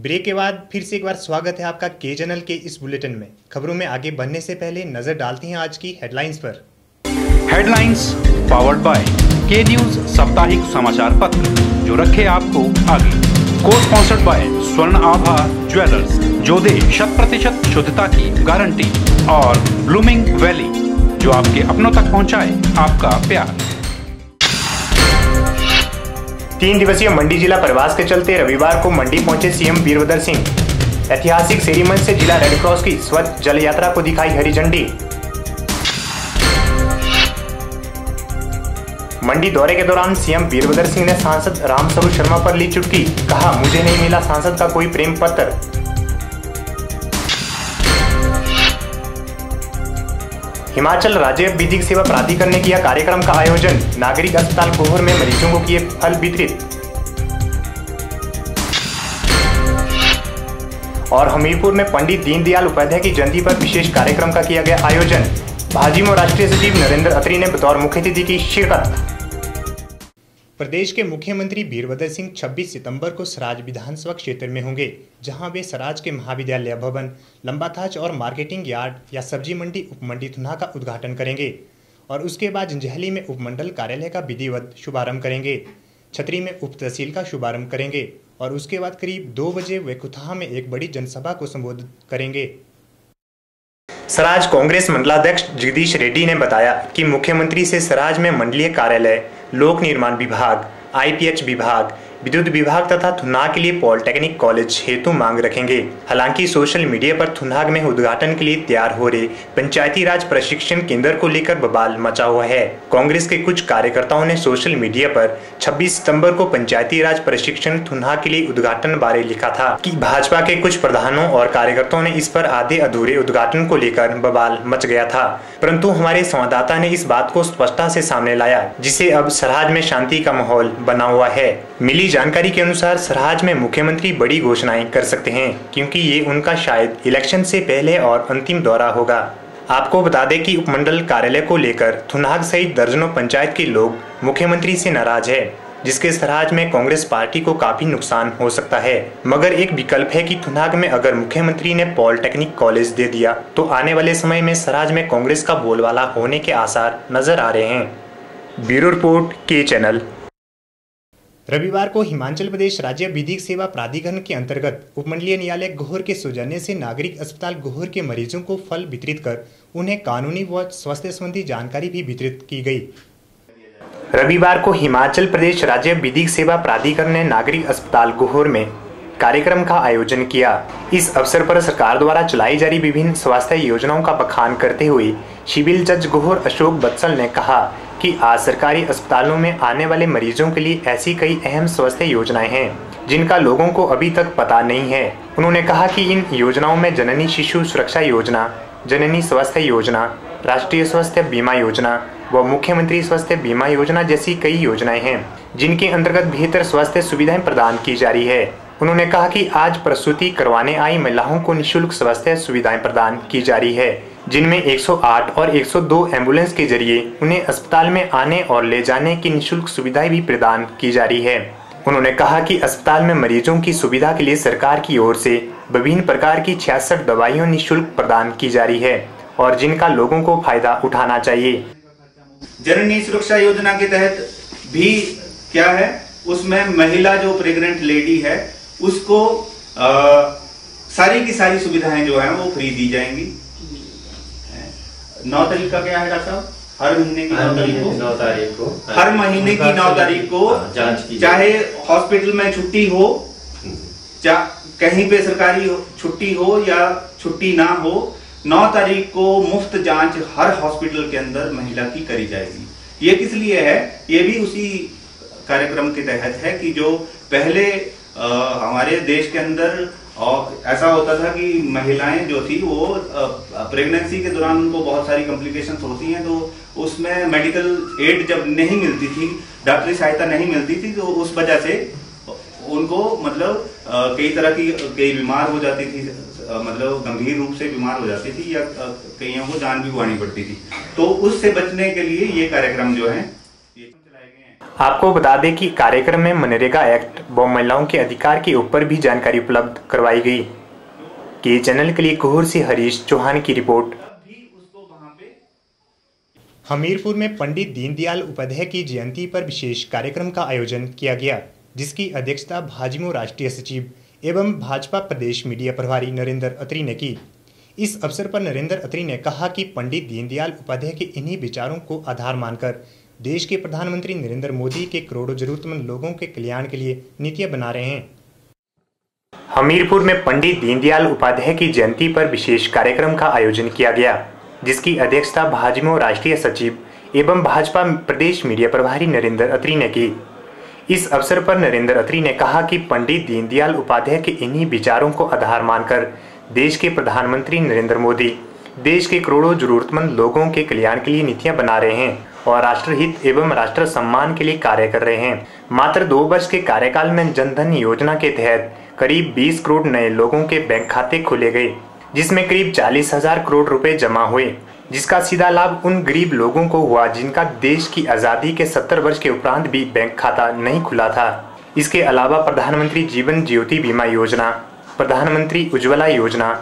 Break के बाद फिर से एक बार स्वागत है आपका के चैनल के इस बुलेटिन में। खबरों में आगे बढ़ने से पहले नजर डालते हैं आज की हेडलाइंस पर। हेडलाइंस पावर्ड बाय के न्यूज साप्ताहिक समाचार पत्र, जो रखे आपको आगे। को स्पॉन्सर्ड बाय स्वर्ण आभा ज्वेलर्स, जो दे 100% शुद्धता की गारंटी, और ब्लूमिंग वैली, जो आपके अपनों तक पहुंचाए आपका प्यार। 3 दिवसीय मंडी जिला प्रवास के चलते रविवार को मंडी पहुंचे सीएम वीरभद्र सिंह। ऐतिहासिक सेरीमंच से जिला रेड क्रॉस की स्वच्छ जल यात्रा को दिखाई हरी झंडी। मंडी दौरे के दौरान सीएम वीरभद्र सिंह ने सांसद रामस्वरूप शर्मा पर ली चुटकी, कहा मुझे नहीं मिला सांसद का कोई प्रेम पत्र। हिमाचल राज्य विधिक सेवा प्राधिकरण ने किया कार्यक्रम का आयोजन। नागरिक अस्पताल गोहर में मरीजों को किए फल वितरित। और हमीरपुर में पंडित दीनदयाल उपाध्याय की जयंती पर विशेष कार्यक्रम का किया गया आयोजन। भाजपा राष्ट्रीय सचिव नरेंद्र अत्री ने बतौर मुख्य अतिथि की शिरकत। प्रदेश के मुख्यमंत्री वीरभद्र सिंह 26 सितंबर को सराज विधानसभा क्षेत्र में होंगे, जहां वे सराज के महाविद्यालय भवन, लंबाथाच और मार्केटिंग यार्ड या सब्जी मंडी उपमंडी थुना का उद्घाटन करेंगे और उसके बाद जंजैहली में उपमंडल कार्यालय का विधिवत शुभारंभ करेंगे। छतरी में उप तहसील का शुभारंभ करेंगे और उसके बाद करीब 2 बजे वे कुथाह में एक बड़ी जनसभा को संबोधित करेंगे। सराज कांग्रेस मंडलाध्यक्ष जगदीश रेड्डी ने बताया कि मुख्यमंत्री से सराज में मंडलीय कार्यालय, लोक निर्माण विभाग, आईपीएच विभाग, विद्युत विभाग तथा थुनाग के लिए पॉलिटेक्निक कॉलेज हेतु मांग रखेंगे। हालांकि सोशल मीडिया पर थुनाग में उद्घाटन के लिए तैयार हो रहे पंचायती राज प्रशिक्षण केंद्र को लेकर बवाल मचा हुआ है। कांग्रेस के कुछ कार्यकर्ताओं ने सोशल मीडिया पर 26 सितंबर को पंचायती राज प्रशिक्षण थुनाग के लिए उद्घाटन बारे लिखा था कि भाजपा के कुछ प्रधानों और कार्यकर्ताओं ने इस पर आधे अधूरे उद्घाटन को लेकर बवाल मच गया था, परंतु हमारे संवाददाता ने इस बात को स्पष्टता से सामने लाया, जिसे अब सराज में शांति का माहौल बना हुआ है। मिली जानकारी के अनुसार सराज में मुख्यमंत्री बड़ी घोषणाएं कर सकते हैं, क्योंकि ये उनका शायद इलेक्शन से पहले और अंतिम दौरा होगा। आपको बता दें कि उपमंडल कार्यालय को लेकर थुनाग सहित दर्जनों पंचायत के लोग मुख्यमंत्री से नाराज है, जिसके सराज में कांग्रेस पार्टी को काफी नुकसान हो सकता है। मगर एक विकल्प है कि थुनाग में अगर मुख्यमंत्री ने पॉलिटेक्निक कॉलेज दे दिया तो आने वाले समय में सराज में कांग्रेस का बोलबाला होने के आसार नजर आ रहे हैं। ब्यूरो रिपोर्ट के चैनल। रविवार को हिमाचल प्रदेश राज्य विधिक सेवा प्राधिकरण के अंतर्गत उपमंडलीय न्यायालय गोहर के सौजन्य से नागरिक अस्पताल गोहर के मरीजों को फल वितरित कर उन्हें कानूनी व स्वास्थ्य संबंधी जानकारी भी वितरित की गई। रविवार को हिमाचल प्रदेश राज्य विधिक सेवा प्राधिकरण ने नागरिक अस्पताल गोहर में कार्यक्रम का आयोजन किया। इस अवसर पर सरकार द्वारा चलाई जा रही विभिन्न स्वास्थ्य योजनाओं का बखान करते हुए सिविल जज गोहर अशोक बत्सल ने कहा कि आज सरकारी अस्पतालों में आने वाले मरीजों के लिए ऐसी कई अहम स्वास्थ्य योजनाएं हैं जिनका लोगों को अभी तक पता नहीं है। उन्होंने कहा कि इन योजनाओं में जननी शिशु सुरक्षा योजना, जननी स्वास्थ्य योजना, राष्ट्रीय स्वास्थ्य बीमा योजना व मुख्यमंत्री स्वास्थ्य बीमा योजना जैसी कई योजनाएं हैं, जिनके अंतर्गत बेहतर स्वास्थ्य सुविधाएं प्रदान की जा रही है। उन्होंने कहा कि आज प्रसूति करवाने आई महिलाओं को निःशुल्क स्वास्थ्य सुविधाएं प्रदान की जा रही है, जिनमें 108 और 102 एम्बुलेंस के जरिए उन्हें अस्पताल में आने और ले जाने की निःशुल्क सुविधाएं भी प्रदान की जा रही है। उन्होंने कहा कि अस्पताल में मरीजों की सुविधा के लिए सरकार की ओर से विभिन्न प्रकार की 66 दवाइयां निःशुल्क प्रदान की जा रही है और जिनका लोगों को फायदा उठाना चाहिए। जननी सुरक्षा योजना के तहत भी क्या है, उसमें महिला जो प्रेग्नेंट लेडी है उसको सारी की सारी सुविधाएं जो है वो फ्री दी जाएंगी। 9 तारीख का क्या है डॉक्टर साहब? हर महीने की 9 तारीख को हर महीने की 9 तारीख को चाहे हॉस्पिटल में छुट्टी हो, कहीं पे सरकारी छुट्टी हो या छुट्टी ना हो, 9 तारीख को मुफ्त जांच हर हॉस्पिटल के अंदर महिला की करी जाएगी। ये किस लिए है? ये भी उसी कार्यक्रम के तहत है कि जो पहले हमारे देश के अंदर और ऐसा होता था कि महिलाएं जो थी वो प्रेगनेंसी के दौरान उनको बहुत सारी कॉम्प्लिकेशंस होती हैं, तो उसमें मेडिकल एड जब नहीं मिलती थी, डॉक्टरी सहायता नहीं मिलती थी, तो उस वजह से उनको मतलब कई तरह की कई बीमार हो जाती थी, मतलब गंभीर रूप से बीमार हो जाती थी या कईयों को जान भी गंवानी पड़ती थी। तो उससे बचने के लिए ये कार्यक्रम जो है आपको बता दें कि कार्यक्रम में मनरेगा एक्ट व महिलाओं के अधिकार के ऊपर भी जानकारी उपलब्ध करवाई गई। के चैनल के लिए कोहर से हरीश चौहान की रिपोर्ट। हमीरपुर में पंडित दीनदयाल उपाध्याय की जयंती पर विशेष कार्यक्रम का आयोजन किया गया, जिसकी अध्यक्षता भाजपा राष्ट्रीय सचिव एवं भाजपा प्रदेश मीडिया प्रभारी नरेंद्र अत्री ने की। इस अवसर पर नरेंद्र अत्री ने कहा कि पंडित दीनदयाल उपाध्याय के इन्हीं विचारों को आधार मानकर देश के प्रधानमंत्री नरेंद्र मोदी के करोड़ों जरूरतमंद लोगों के कल्याण के लिए नीतियां बना रहे हैं। हमीरपुर में पंडित दीनदयाल उपाध्याय की जयंती पर विशेष कार्यक्रम का आयोजन किया गया, जिसकी अध्यक्षता भाजपा राष्ट्रीय सचिव एवं भाजपा प्रदेश मीडिया प्रभारी नरेंद्र अत्री ने की। इस अवसर पर नरेंद्र अत्री ने कहा कि पंडित दीनदयाल उपाध्याय के इन्हीं विचारों को आधार मानकर देश के प्रधानमंत्री नरेंद्र मोदी देश के करोड़ों जरूरतमंद लोगों के कल्याण के लिए नीतियां बना रहे हैं और राष्ट्रहित एवं राष्ट्र सम्मान के लिए कार्य कर रहे हैं। मात्र 2 वर्ष के कार्यकाल में जनधन योजना के तहत करीब 20 करोड़ नए लोगों के बैंक खाते खोले गए, जिसमें करीब 40,000 करोड़ रुपए जमा हुए, जिसका सीधा लाभ उन गरीब लोगों को हुआ जिनका देश की आज़ादी के 70 वर्ष के उपरांत भी बैंक खाता नहीं खुला था। इसके अलावा प्रधानमंत्री जीवन ज्योति बीमा योजना, प्रधानमंत्री उज्ज्वला योजना,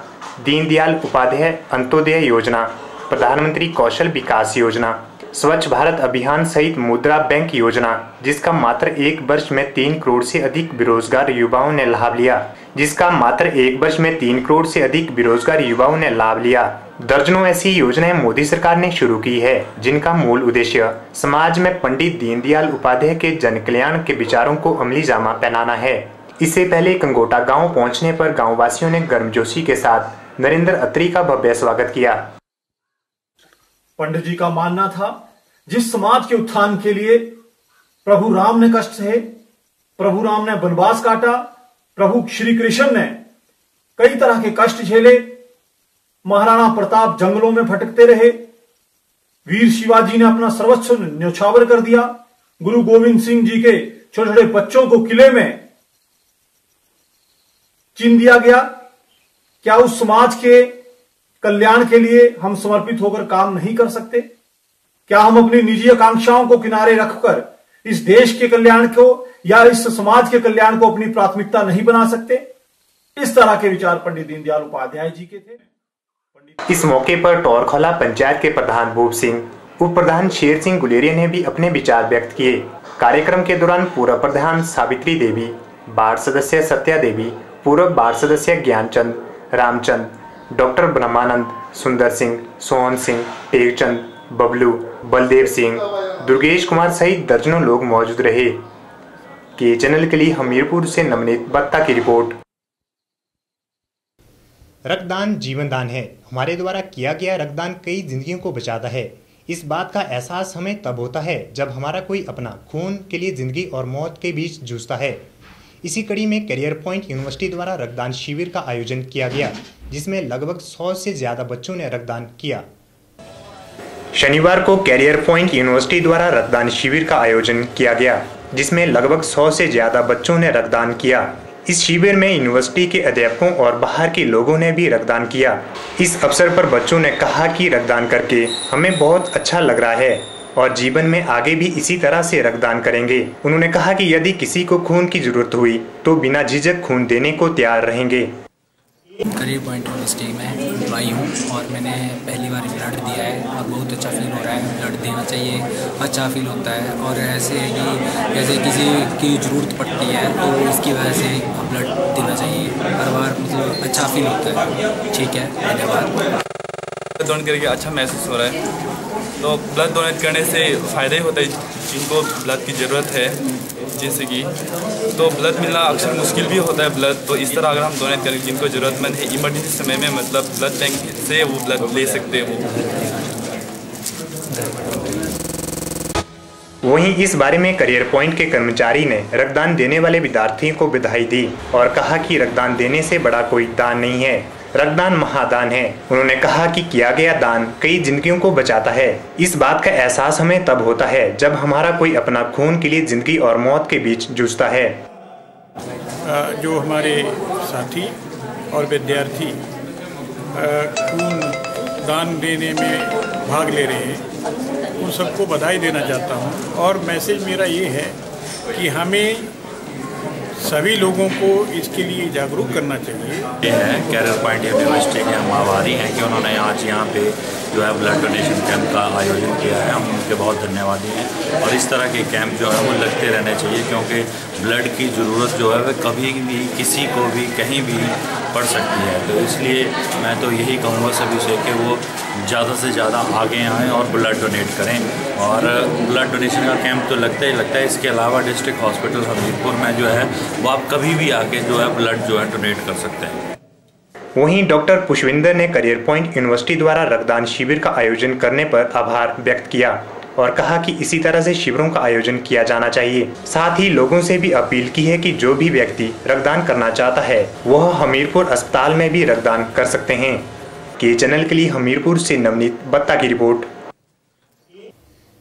दीनदयाल उपाध्याय अंत्योदय योजना, प्रधानमंत्री कौशल विकास योजना, स्वच्छ भारत अभियान सहित मुद्रा बैंक योजना, जिसका मात्र 1 वर्ष में 3 करोड़ से अधिक बेरोजगार युवाओं ने लाभ लिया, दर्जनों ऐसी योजनाएं मोदी सरकार ने शुरू की है, जिनका मूल उद्देश्य समाज में पंडित दीनदयाल उपाध्याय के जन कल्याण के विचारों को अमली जामा पहनाना है। इससे पहले कंगोटा गांव पहुंचने पर गांववासियों ने गर्मजोशी के साथ नरेंद्र अत्री का भव्य स्वागत किया। पंडित जी का मानना था, जिस समाज के उत्थान के लिए प्रभु राम ने कष्ट सहे, प्रभु राम ने वनवास काटा, प्रभु श्री कृष्ण ने कई तरह के कष्ट झेले, महाराणा प्रताप जंगलों में भटकते रहे, वीर शिवाजी ने अपना सर्वस्व न्यौछावर कर दिया, गुरु गोविंद सिंह जी के छोटे छोटे बच्चों को किले में चीन दिया गया। क्या उस समाज के कल्याण के लिए हम समर्पित होकर काम नहीं कर सकते? क्या हम अपनी निजी आकांक्षाओं को किनारे रखकर इस देश के कल्याण को या इस समाज के कल्याण को अपनी प्राथमिकता नहीं बना सकते? इस तरह के विचार पंडित दीनदयाल उपाध्याय जी के थे। इस मौके पर टोरखोला पंचायत के प्रधान भूप सिंह, उप प्रधान शेर सिंह गुलेरिया ने भी अपने विचार व्यक्त किए। कार्यक्रम के दौरान पूर्व प्रधान सावित्री देवी, वार्ड सदस्य सत्या देवी, पूर्व वार्ड सदस्य ज्ञानचंद, रामचंद, डॉक्टर ब्रह्मानंद, सुंदर सिंह, सोहन सिंह, टेकचंद, बबलू, बलदेव सिंह, दुर्गेश कुमार सहित दर्जनों लोग मौजूद रहे। के चैनल के लिए हमीरपुर से नवनीत बत्ता की रिपोर्ट। रक्तदान जीवन दान है। हमारे द्वारा किया गया रक्तदान कई जिंदगियों को बचाता है। इस बात का एहसास हमें तब होता है जब हमारा कोई अपना खून के लिए जिंदगी और मौत के बीच जूझता है। इसी कड़ी में करियर पॉइंट यूनिवर्सिटी द्वारा रक्तदान शिविर का आयोजन किया गया, जिसमें लगभग 100 से ज्यादा बच्चों ने रक्तदान किया। शनिवार को करियर पॉइंट यूनिवर्सिटी द्वारा रक्तदान शिविर का आयोजन किया गया, जिसमें लगभग 100 से ज्यादा बच्चों ने रक्तदान किया। इस शिविर में यूनिवर्सिटी के अध्यापकों और बाहर के लोगों ने भी रक्तदान किया। इस अवसर पर बच्चों ने कहा कि रक्तदान करके हमें बहुत अच्छा लग रहा है और जीवन में आगे भी इसी तरह से रक्तदान करेंगे। उन्होंने कहा कि यदि किसी को खून की जरूरत हुई तो बिना झिझक खून देने को तैयार रहेंगे। करियर पॉइंट यूनिवर्सिटी में आई हूँ और मैंने पहली बार ब्लड दिया है और बहुत अच्छा फील हो रहा है। ब्लड देना चाहिए, अच्छा फील होता है। और ऐसे है कि जैसे किसी की ज़रूरत पड़ती है तो इसकी वजह से ब्लड देना चाहिए। हर बार मतलब अच्छा फील होता है। ठीक है, धन्यवाद। डोनेट करके अच्छा महसूस हो रहा है। तो ब्लड डोनेट करने से फ़ायदा ही होता है जिनको ब्लड की ज़रूरत है, जैसे कि तो ब्लड मिलना अक्सर मुश्किल भी होता है ब्लड। तो इस तरह अगर हम डोनेट करें जिनको ज़रूरतमंद है, इमरजेंसी समय में मतलब ब्लड बैंक से वो ब्लड ले सकते हैं वहीं इस बारे में करियर पॉइंट के कर्मचारी ने रक्तदान देने वाले विद्यार्थियों को बधाई दी और कहा कि रक्तदान देने से बड़ा कोई दान नहीं है, रक्तदान महादान है। उन्होंने कहा कि किया गया दान कई जिंदगियों को बचाता है। इस बात का एहसास हमें तब होता है जब हमारा कोई अपना खून के लिए जिंदगी और मौत के बीच जूझता है। जो हमारे साथी और विद्यार्थी खून दान देने में भाग ले रहे हैं, उन सबको बधाई देना चाहता हूँ। और मैसेज मेरा ये है कि हमें सभी लोगों को इसके लिए जागरूक करना चाहिए। ये है कैरियर पॉइंट यूनिवर्सिटी के हम आभारी हैं कि उन्होंने आज यहाँ पे जो है ब्लड डोनेशन कैंप का आयोजन किया है। हम उनके बहुत धन्यवादी हैं और इस तरह के कैंप जो है वो लगते रहने चाहिए, क्योंकि ब्लड की ज़रूरत जो है वह कभी भी किसी को भी कहीं भी पड़ सकती है। तो इसलिए मैं तो यही कहूँगा सभी से कि वो ज़्यादा से ज़्यादा आगे आएँ और ब्लड डोनेट करें। और ब्लड डोनेशन का कैंप तो लगता ही लगता है। इसके अलावा डिस्ट्रिक्ट हॉस्पिटल हमीरपुर में जो है वो आप कभी भी आके जो है ब्लड जो है डोनेट कर सकते हैं। वहीं डॉक्टर पुष्पिंदर ने करियर पॉइंट यूनिवर्सिटी द्वारा रक्तदान शिविर का आयोजन करने पर आभार व्यक्त किया और कहा कि इसी तरह से शिविरों का आयोजन किया जाना चाहिए। साथ ही लोगों से भी अपील की है कि जो भी व्यक्ति रक्तदान करना चाहता है वह हमीरपुर अस्पताल में भी रक्तदान कर सकते हैं। के चैनल के लिए हमीरपुर से नवनीत बत्ता की रिपोर्ट।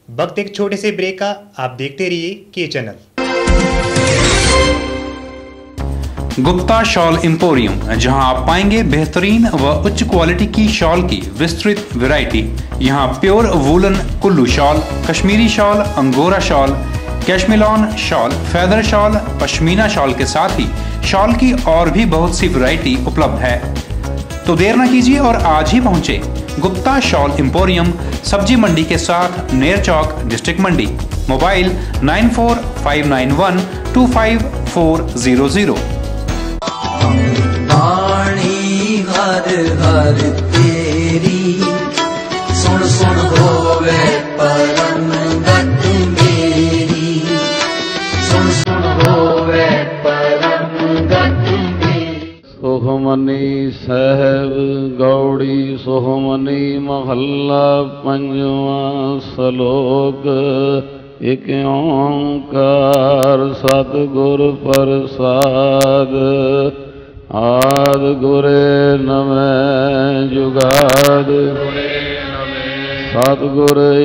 वक्त एक छोटे से ब्रेक का, आप देखते रहिए के चैनल। गुप्ता शॉल एम्पोरियम, जहां आप पाएंगे बेहतरीन व उच्च क्वालिटी की शॉल की विस्तृत वैरायटी। यहां pure woolen Kullu shawl, Kashmiri shawl, angora shawl, cashmilon shawl, feather shawl, pashmina shawl के साथ ही शॉल की और भी बहुत सी वैरायटी उपलब्ध है। तो देर न कीजिए और आज ही पहुंचे गुप्ता शॉल एम्पोरियम, सब्जी मंडी के साथ नेर चौक, डिस्ट्रिक्ट मंडी। मोबाइल 9459125400। पानी हर हर तेरी सुन सुन होवे परम गत मेरी, सुन सुन होवे परम गत मेरी। सुखमनी साहब गौड़ी सुखमनी महल्ला पंजवा श्लोक। एक ओंकार सतगुर प्रसाद, आद गुरे नमः जुगाद, सतगुरे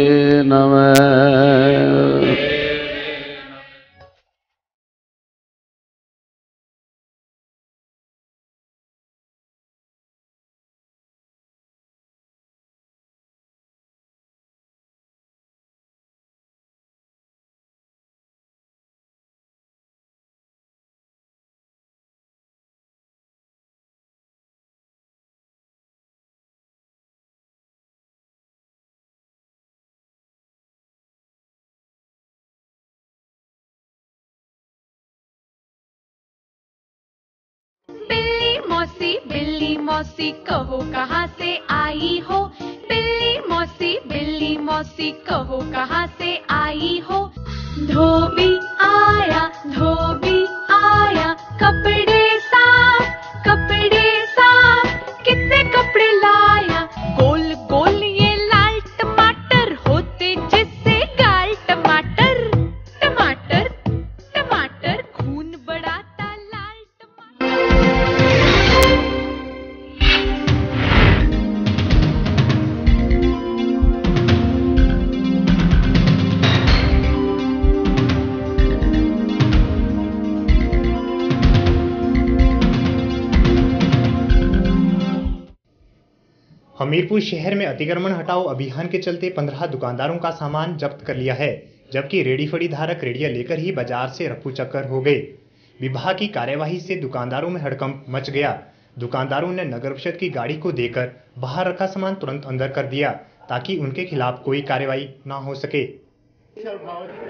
नमः। बिल्ली मौसी कहो कहाँ से आई हो। बिल्ली मौसी कहो कहाँ से आई हो। धोबी आया कपड़े साफ कितने कपड़े लाया। गोल गोल ये लाल टमाटर होते जिससे गाल टमाटर खून बढ़ाता लाल टमाटर। हमीरपुर शहर में अतिक्रमण हटाओ अभियान के चलते 15 दुकानदारों का सामान जब्त कर लिया है, जबकि रेडी फड़ी धारक रेडिया लेकर ही बाजार से रफू चक्कर हो गए। विभाग की कार्यवाही से दुकानदारों में हड़कंप मच गया। दुकानदारों ने नगर परिषद की गाड़ी को देकर बाहर रखा सामान तुरंत अंदर कर दिया ताकि उनके खिलाफ कोई कार्रवाई न हो सके।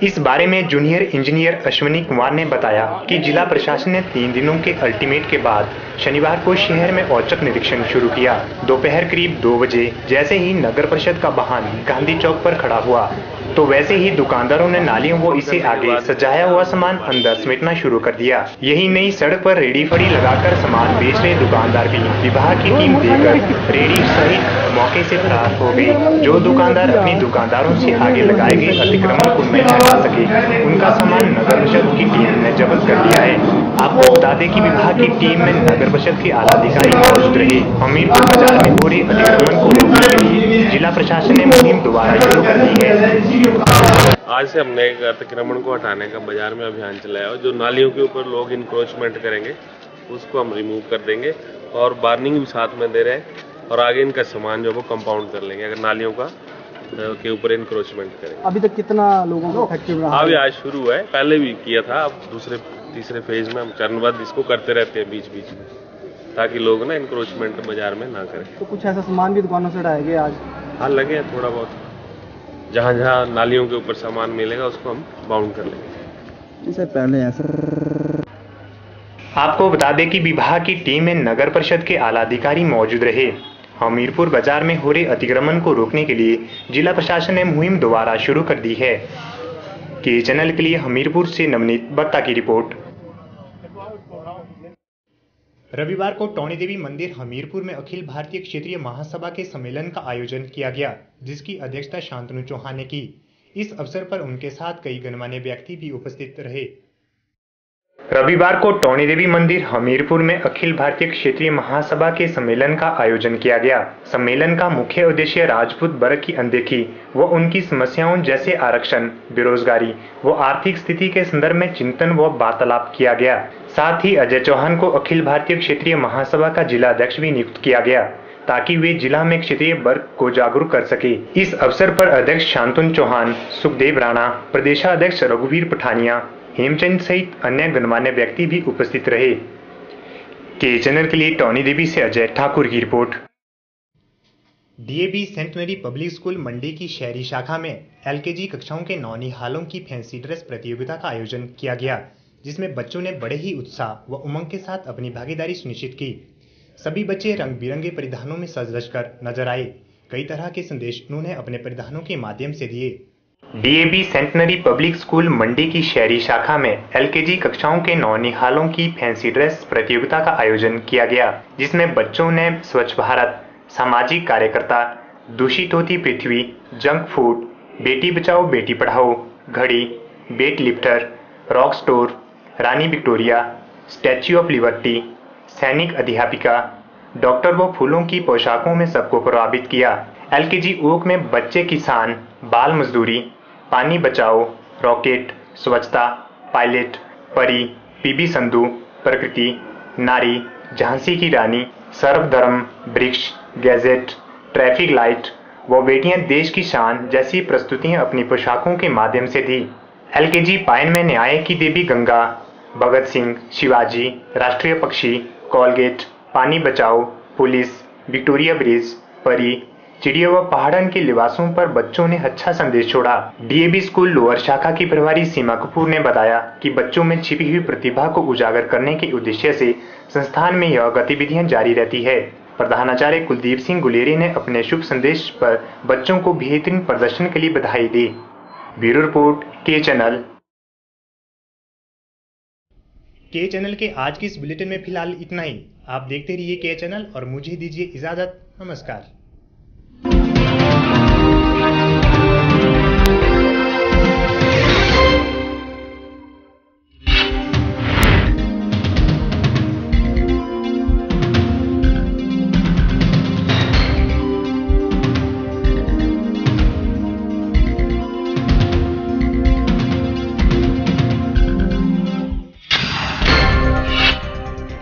इस बारे में जूनियर इंजीनियर अश्विनी कुमार ने बताया कि जिला प्रशासन ने 3 दिनों के अल्टीमेट के बाद शनिवार को शहर में औचक निरीक्षण शुरू किया। दोपहर करीब 2 बजे जैसे ही नगर परिषद का वाहन गांधी चौक पर खड़ा हुआ तो वैसे ही दुकानदारों ने नालियों व इसे आगे सजाया हुआ सामान अंदर समेटना शुरू कर दिया। यही नहीं, सड़क पर रेडी फड़ी लगाकर सामान बेच रहे दुकानदार भी विभाग की टीम देकर रेडी सहित मौके से फरार हो गए। जो दुकानदार अपनी दुकानदारों से आगे लगाए गए अतिक्रमण को नहीं हटा सके, उनका सामान नगर परिषद की टीम ने जब्त कर लिया है। आपको बता दें कि विभाग की टीम में नगर परिषद के आला अधिकारी मौजूद रहे। हमीरपुर बाजार में हो रहे अतिक्रमण को रोकने के लिए जिला प्रशासन ने मुहिम दोबारा शुरू कर दी है। आज से हमने एक अतिक्रमण को हटाने का बाजार में अभियान चलाया और जो नालियों के ऊपर लोग इंक्रोचमेंट करेंगे उसको हम रिमूव कर देंगे और वार्निंग भी साथ में दे रहे हैं और आगे इनका सामान जो वो कंपाउंड कर लेंगे। अगर नालियों का के ऊपर इंक्रोचमेंट करेंगे। अभी तक कितना लोगों को इफेक्टिव रहा? अभी आज शुरू है, पहले भी किया था, अब दूसरे तीसरे फेज में हम चरणबद्ध इसको करते रहते हैं बीच बीच में, ताकि लोग ना इंक्रोचमेंट बाजार में ना करें। तो कुछ ऐसा सामान भी दुकानों से उठाया गया आज? हाँ, लगे हैं थोड़ा बहुत, जहाँ जहाँ नालियों के ऊपर सामान मिलेगा उसको हम बाउंड कर लेंगे। सर पहले ऐसा आपको बता दें कि विभाग की टीम में नगर परिषद के आला अधिकारी मौजूद रहे। हमीरपुर बाजार में हो रहे अतिक्रमण को रोकने के लिए जिला प्रशासन ने मुहिम दोबारा शुरू कर दी है। के चैनल के लिए हमीरपुर से नवनीत बत्ता की रिपोर्ट। रविवार को टौणी देवी मंदिर हमीरपुर में अखिल भारतीय क्षेत्रीय महासभा के सम्मेलन का आयोजन किया गया, जिसकी अध्यक्षता शांतनु चौहान ने की। इस अवसर पर उनके साथ कई गणमान्य व्यक्ति भी उपस्थित रहे। रविवार को टौणी देवी मंदिर हमीरपुर में अखिल भारतीय क्षेत्रीय महासभा के सम्मेलन का आयोजन किया गया। सम्मेलन का मुख्य उद्देश्य राजपूत वर्ग की अनदेखी व उनकी समस्याओं जैसे आरक्षण, बेरोजगारी व आर्थिक स्थिति के संदर्भ में चिंतन व वार्तालाप किया गया। साथ ही अजय चौहान को अखिल भारतीय क्षेत्रीय महासभा का जिला अध्यक्ष भी नियुक्त किया गया, ताकि वे जिला में क्षेत्रीय वर्ग को जागरूक कर सके। इस अवसर पर अध्यक्ष शांतनु चौहान, सुखदेव राणा, प्रदेशाध्यक्ष रघुवीर पठानिया, हेमचंद सहित अन्य गणमान्य व्यक्ति भी उपस्थित रहे। के चैनल के लिए टौणी देवी से अजय ठाकुर की रिपोर्ट। DAV centenary public school Mandi की शहरी शाखा में एलकेजी कक्षाओं के नौनिहालों की फैंसी ड्रेस प्रतियोगिता का आयोजन किया गया, जिसमें बच्चों ने बड़े ही उत्साह व उमंग के साथ अपनी भागीदारी सुनिश्चित की। सभी बच्चे रंग बिरंगे परिधानों में सज कर नजर आए। कई तरह के संदेश उन्होंने अपने परिधानों के माध्यम से दिए। DAV centenary public school Mandi की शहरी शाखा में एलकेजी कक्षाओं के नौनिहालों की फैंसी ड्रेस प्रतियोगिता का आयोजन किया गया, जिसमें बच्चों ने स्वच्छ भारत, सामाजिक कार्यकर्ता, दूषित होती पृथ्वी, जंक फूड, बेटी बचाओ बेटी पढ़ाओ, घड़ी, weight lifter, rock store, Rani Victoria, statue of liberty, सैनिक अध्यापिका, डॉक्टर व फूलों की पोशाकों में सबको प्रभावित किया। एलकेजी ओक में बच्चे किसान, बाल मजदूरी, पानी बचाओ, रॉकेट, स्वच्छता, पायलट, परी, पीबी संधू, प्रकृति, नारी, झांसी की रानी, सर्वधर्म, वृक्ष, गैजेट, ट्रैफिक लाइट व बेटियां देश की शान जैसी प्रस्तुतियां अपनी पोशाकों के माध्यम से दी। एलकेजी पायन में न्याय की देवी गंगा, भगत सिंह, शिवाजी, राष्ट्रीय पक्षी, कोलगेट, पानी बचाओ, पुलिस, विक्टोरिया ब्रिज, परी, चिड़िया व पहाड़न के लिबासों पर बच्चों ने अच्छा संदेश छोड़ा। डीएवी स्कूल लोअर शाखा की प्रभारी सीमा कपूर ने बताया कि बच्चों में छिपी हुई प्रतिभा को उजागर करने के उद्देश्य से संस्थान में यह गतिविधियां जारी रहती है। प्रधानाचार्य कुलदीप सिंह गुलेरी ने अपने शुभ संदेश पर बच्चों को बेहतरीन प्रदर्शन के लिए बधाई दी। ब्यूरो रिपोर्ट, के चैनल। के चैनल के आज की इस बुलेटिन में फिलहाल इतना ही। आप देखते रहिए के चैनल और मुझे दीजिए इजाजत। नमस्कार।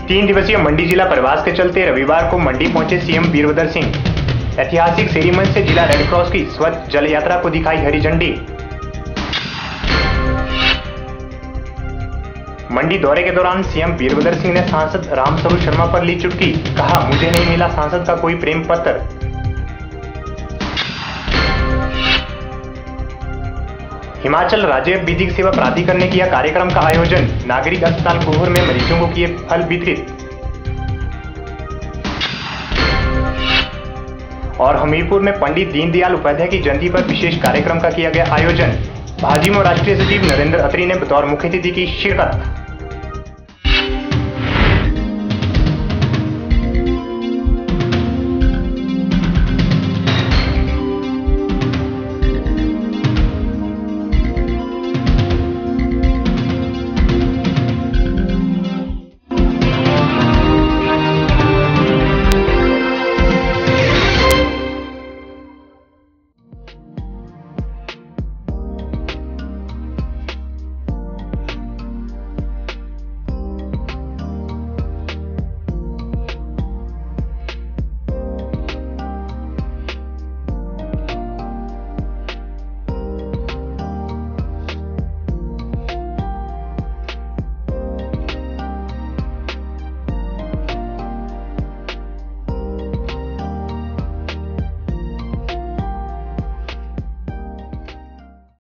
तीन दिवसीय मंडी जिला प्रवास के चलते रविवार को मंडी पहुंचे सीएम वीरभद्र सिंह। ऐतिहासिक शेरी मंच से जिला रेड क्रॉस की स्वच्छ जल यात्रा को दिखाई हरी झंडी। मंडी दौरे के दौरान सीएम वीरभद्र सिंह ने सांसद रामस्वरूप शर्मा पर ली चुटकी, कहा मुझे नहीं मिला सांसद का कोई प्रेम पत्र। हिमाचल राज्य विधिक सेवा प्राधिकरण ने किया कार्यक्रम का आयोजन। नागरिक अस्पताल कुहर में मरीजों को किए फल वितरित। और हमीरपुर में पंडित दीनदयाल उपाध्याय की जयंती पर विशेष कार्यक्रम का किया गया आयोजन। भाजपा राष्ट्रीय सचिव नरेंद्र अत्री ने बतौर मुख्य अतिथि की शिरकत।